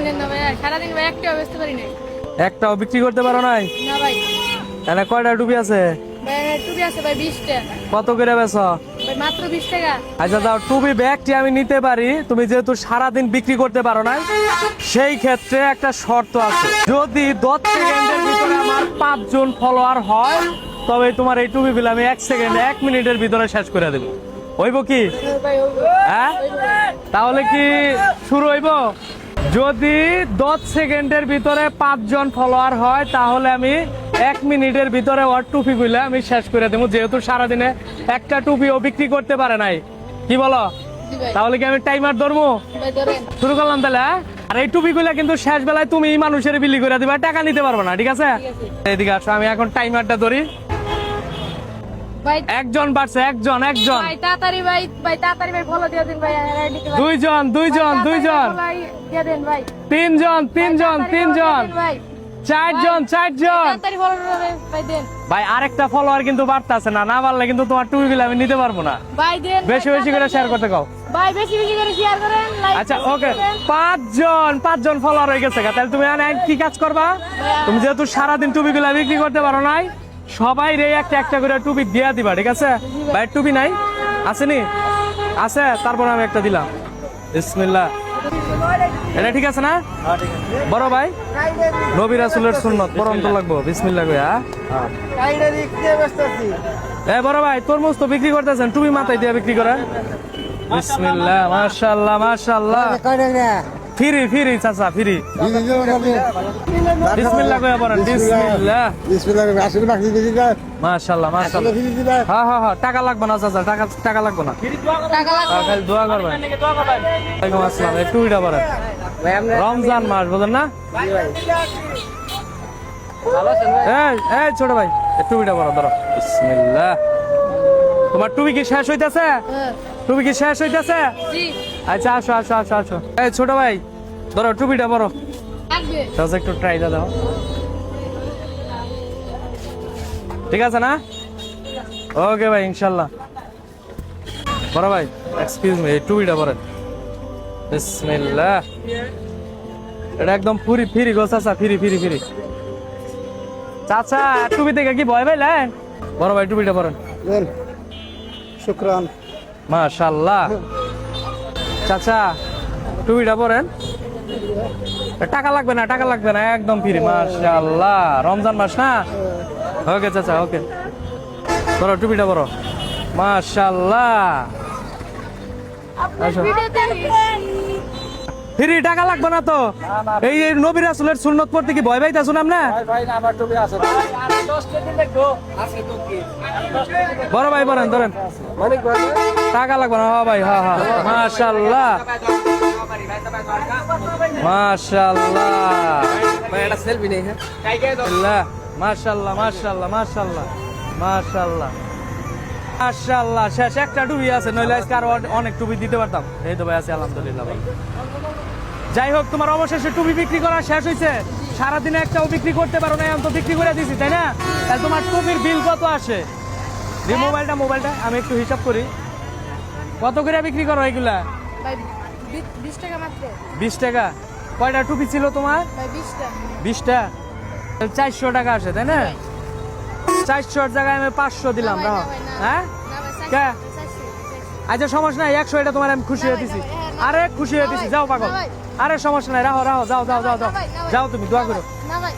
জানেন না ভাই, সারাদিন ভাই একটাও বেচতে পারি নাই। একটাও বিক্রি করতে পারো নাই? না ভাই। এখানে কয়টা টুপি আছে? ভাই টুপি আছে ভাই 20 টা। কত করে বেচো? ভাই মাত্র 20 টাকা। আচ্ছা দাও, টুপি ব্যাগটি আমি নিতে পারি, তুমি যেহেতু সারাদিন বিক্রি করতে পারো না, সেই ক্ষেত্রে একটা শর্ত আছে। যদি 10 সেকেন্ডের ভিতরে আমার 5 জন ফলোয়ার হয়, তবে তোমার এই টুপিগুলো আমি 1 মিনিটের ভিতরে শেষ করে দেবো। হইব কি? ভাই হ্যাঁ, তাহলে কি শুরু হইব? যদি 10 সেকেন্ডের ভিতরে 5 জন ফলোয়ার হয়, তাহলে আমি 1 মিনিটের ভিতরে ওর টুপিগুলো আমি শেষ করে দেবো, যেহেতু সারাদিনে একটা টুপিও বিক্রি করতে পারে নাই। কি বলো? তাহলে কি আমি টাইমার ধরবো? ভাই ধরেন। শুরু করলাম তাহলে। আর এই টুপিগুলো কিন্তু শেষ বেলায় তুমি মানুষের বিলি করে দিবা, টাকা নিতে পারবো না, ঠিক আছে? এদিকে আসো, আমি এখন টাইমারটা ধরি। ভাই একজন বাড়ছে, একজন ভাই তাড়াতাড়ি ভাই তাড়াতাড়ি ভাই ফলো দিয়ে দেন ভাই আইডি তে। দুইজন দিয়ে দেন ভাই। তিনজন ভাই চারজন তাড়াতাড়ি ফলো ভাই দেন। ভাই আরেকটা ফলোয়ার কিন্তু বাড়তেছে না, না বাড়লে কিন্তু তোমার টুপিগুলো আমি নিতে পারবো না। ভাই দেন। বেশি বেশি করে শেয়ার করতে কও। ভাই বেশি বেশি করে শেয়ার করেন, লাইক। আচ্ছা ওকে, 5 জন ফলোয়ার হয়ে গেছে। তাহলে তুমি কি কাজ করবা? তুমি যেহেতু সারাদিন টুপিগুলো বিক্রি করতে পারো নাই, সবাই রে একটা একটা করে টুপি দিয়া দিবা, ঠিক আছে? ভাই টুপি নাই? আসেনি? আছে, তারপর আমি একটা দিলাম। বিসমিল্লাহ। এটা ঠিক আছে না? বড় ভাই, নবী রাসূলের সুন্নাত পরম তো লাগবো। বিসমিল্লাহ কইয়া। এ বড় ভাই, তরমুজ তো বিক্রি করতেছেন, টুপি মাথায় দিয়ে বিক্রি করেন। বিসমিল্লাহ, মাশাআল্লাহ মাশাআল্লাহ। ফ্রি চাচা, ফ্রি। বিসমিল্লাহ কইয়া বলেন। বিসমিল্লাহ। মাশাআল্লাহ মাশাআল্লাহ। হ্যাঁ, টাকা লাগবে না চাচা, টাকা লাগবে না, টাকা লাগবে। খালি দোয়া করবেন। ওয়ালাইকুম আসসালাম। একটু এটা বলেন, রমজান মাস বুঝেন না? এই ছোট ভাই, একটু এটা বলো, ধরো। বিসমিল্লাহ। তোমার টুপি কি শেষ হইতাছে? টুপি কি শেষ হইতাছে? জি। আচ্ছা আসো। এই ছোট ভাই, ধরো টুপিটা বড়। লাগবে। চাচা একটু ট্রাই দাও। ঠিক আছে না? ওকে ভাই, ইনশাল্লাহ। বড় ভাই, এক্সকিউজ মি, এই টুপিটা পরেন। বিসমিল্লাহ। এটা একদম ফ্রি গো চাচা, ফ্রি। চাচা টুপি থেকে কি ভয় পাইলেন? বড় ভাই টুপিটা পরেন। শুকরান। মাশাআল্লাহ। চাচা টুপিটা পরেন। টাকা লাগবে না, একদম ফ্রি। মাশাআল্লাহ, রমজান মাস না? ওকে চাচা, ওকে। বড় টুপিটা বড়। মাশাআল্লাহ। ফ্রি, টাকা লাগবে না তো? এই নবী রাসূলের সুন্নাত পড়তে কি ভয় পাইতাছ না আপনি? বড় ভাই বলেন, ধরেন। টাকা লাগবে না? হ্যাঁ ভাই, হ্যাঁ। মাশাআল্লাহ মাশাআল্লাহ। শেষ একটা টুপি আছে, নইলে আজকে আরো অনেক টুপি দিতে পারতাম। এই তো ভাই আছে, আলহামদুলিল্লাহ ভাই। যাই হোক, তোমার অবশেষে টুপি বিক্রি করা শেষ হয়েছে। সারাদিনে একটাও বিক্রি করতে পারো না, এখন তো বিক্রি করে দিছি, তাই না? তাহলে তোমার টুপির বিল কত আসে? মোবাইলটা আমি একটু হিসাব করি। কত করে বিক্রি করো এগুলা? ভাই 20 টাকা মাত্র। 20 টাকা? কয়টা টুপি ছিল তোমার? ভাই 20 টা। 20টা? 400 টাকা আসে, তাই না? 400 জায়গায় আমি 500 দিলাম। রাখো। হ্যাঁ, কে? আচ্ছা সমস্যা নাই, 100 এটা তোমার আমি খুশি হয়ে দিছি। আরে খুশি হয়ে দিছি, যাও পাগল। আরে সমস্যা নাই, রাখো, যাও তুমি দোয়া করো। না ভাই।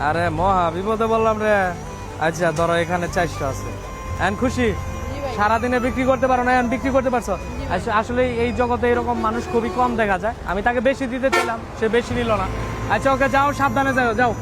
আরে মহা বিপদে বললাম রে। আচ্ছা ধরো, এখানে 400 আছে। এখন খুশি? সারাদিনে বিক্রি করতে পারো না, এখন বিক্রি করতে পারছো। আসলে এই জগতে এরকম মানুষ খুবই কম দেখা যায়। আমি তাকে বেশি দিতে চাইলাম, সে বেশি নিল না। আচ্ছা ওকে, যাও, সাবধানে যাও।